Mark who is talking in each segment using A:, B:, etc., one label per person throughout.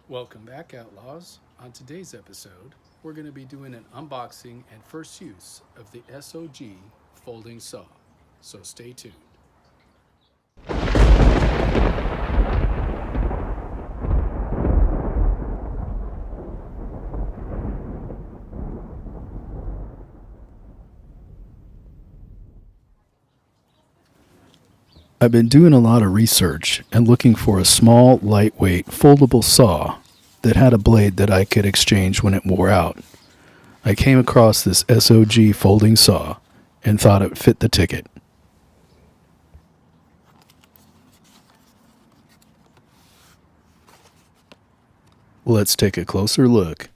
A: Welcome back, Outlaws. On today's episode, we're going to be doing an unboxing and first use of the SOG folding saw. So stay tuned. I've been doing a lot of research and looking for a small, lightweight, foldable saw that had a blade that I could exchange when it wore out. I came across this SOG folding saw and thought it fit the ticket. Let's take a closer look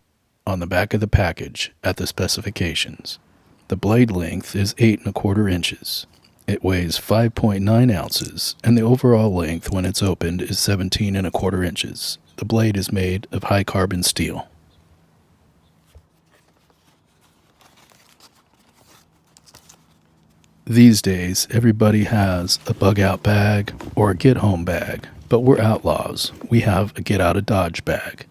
A: on the back of the package at the specifications. The blade length is 8¼ inches. It weighs 5.9 ounces, and the overall length when it's opened is 17¼ inches. The blade is made of high carbon steel. These days, everybody has a bug out bag or a get home bag, but we're outlaws. We have a get out of Dodge bag.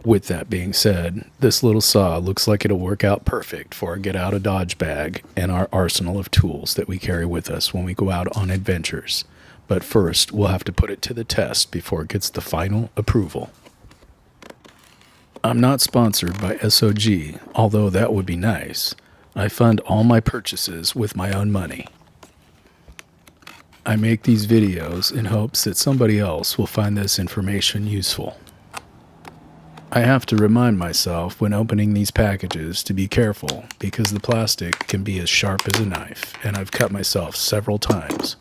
A: With that being said, this little saw looks like it'll work out perfect for a get out of Dodge bag and our arsenal of tools that we carry with us when we go out on adventures. But first, we'll have to put it to the test before it gets the final approval. I'm not sponsored by SOG, although that would be nice. I fund all my purchases with my own money. I make these videos in hopes that somebody else will find this information useful. I have to remind myself when opening these packages to be careful because the plastic can be as sharp as a knife, and I've cut myself several times.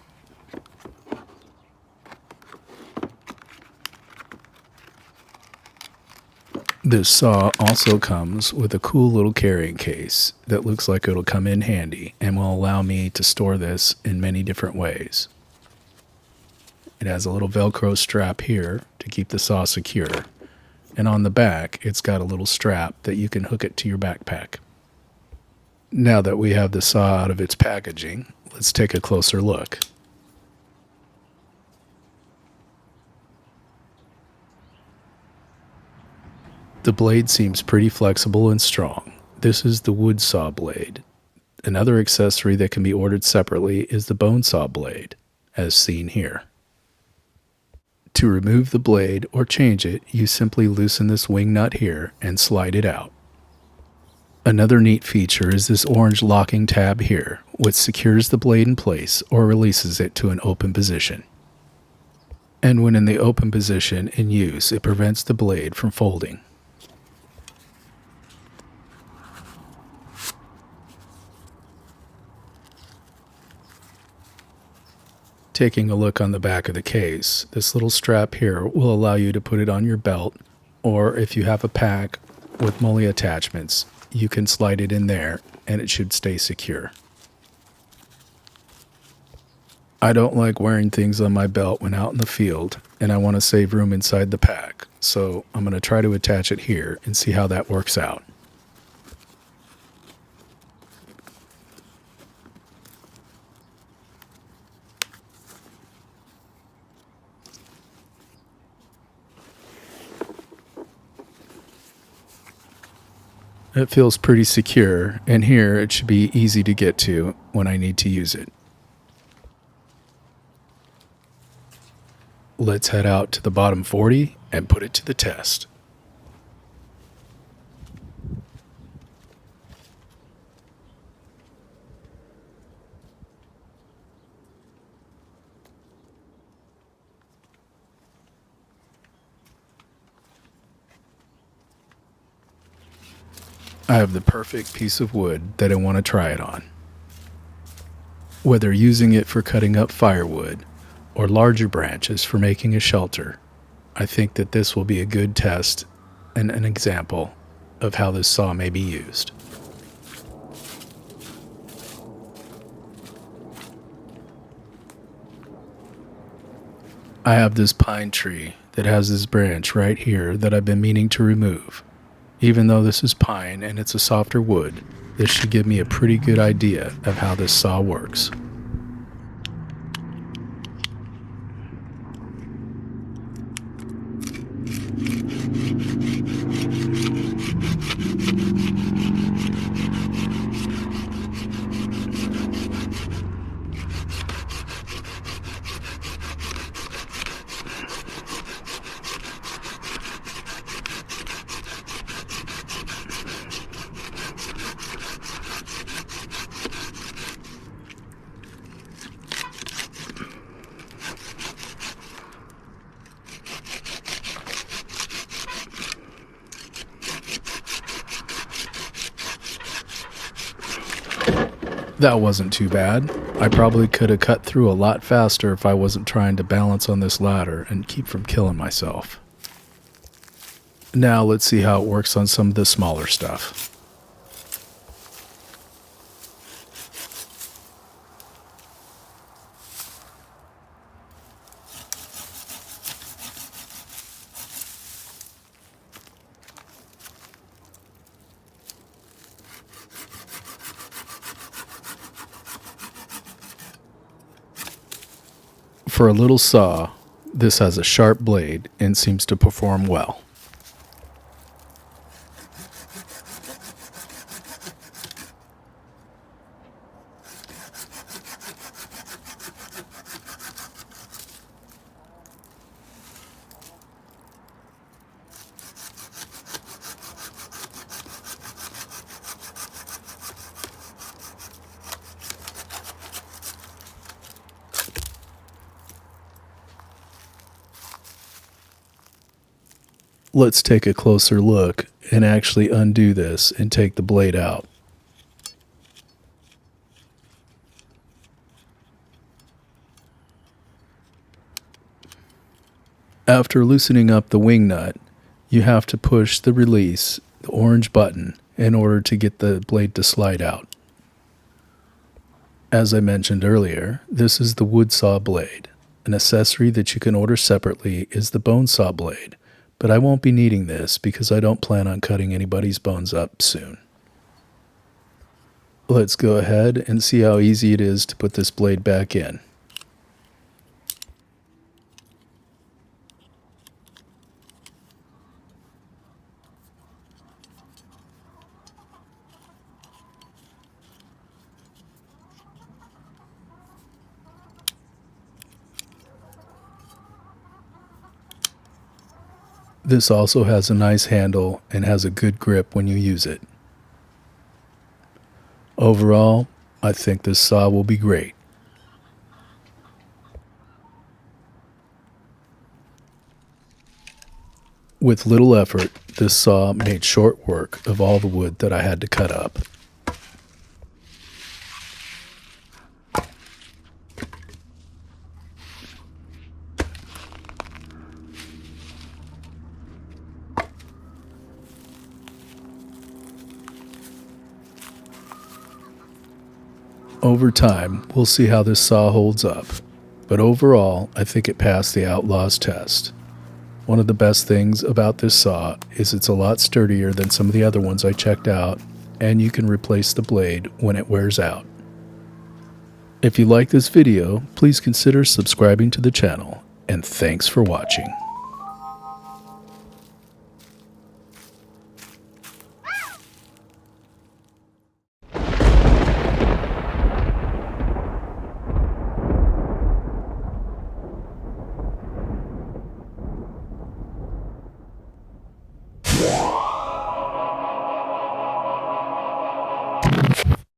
A: This saw also comes with a cool little carrying case that looks like it'll come in handy and will allow me to store this in many different ways. It has a little Velcro strap here to keep the saw secure. And on the back, it's got a little strap that you can hook it to your backpack. Now that we have the saw out of its packaging, let's take a closer look. The blade seems pretty flexible and strong. This is the wood saw blade. Another accessory that can be ordered separately is the bone saw blade, as seen here. To remove the blade or change it, you simply loosen this wing nut here and slide it out. Another neat feature is this orange locking tab here, which secures the blade in place or releases it to an open position. And when in the open position in use, it prevents the blade from folding. Taking a look on the back of the case, this little strap here will allow you to put it on your belt, or if you have a pack with MOLLE attachments, you can slide it in there and it should stay secure. I don't like wearing things on my belt when out in the field, and I want to save room inside the pack, so I'm going to try to attach it here and see how that works out. It feels pretty secure, and here it should be easy to get to when I need to use it. Let's head out to the bottom 40 and put it to the test. I have the perfect piece of wood that I want to try it on. Whether using it for cutting up firewood or larger branches for making a shelter, I think that this will be a good test and an example of how this saw may be used. I have this pine tree that has this branch right here that I've been meaning to remove. Even though this is pine and it's a softer wood, this should give me a pretty good idea of how this saw works. That wasn't too bad. I probably could have cut through a lot faster if I wasn't trying to balance on this ladder and keep from killing myself. Now let's see how it works on some of the smaller stuff. For a little saw, this has a sharp blade and seems to perform well. Let's take a closer look and actually undo this and take the blade out. After loosening up the wing nut, you have to push the release, the orange button, in order to get the blade to slide out. As I mentioned earlier, this is the wood saw blade. An accessory that you can order separately is the bone saw blade, but I won't be needing this because I don't plan on cutting anybody's bones up soon. Let's go ahead and see how easy it is to put this blade back in. This also has a nice handle and has a good grip when you use it. Overall, I think this saw will be great. With little effort, this saw made short work of all the wood that I had to cut up. Over time, we'll see how this saw holds up, but overall, I think it passed the Outlaw's test. One of the best things about this saw is it's a lot sturdier than some of the other ones I checked out, and you can replace the blade when it wears out. If you like this video, please consider subscribing to the channel, and thanks for watching.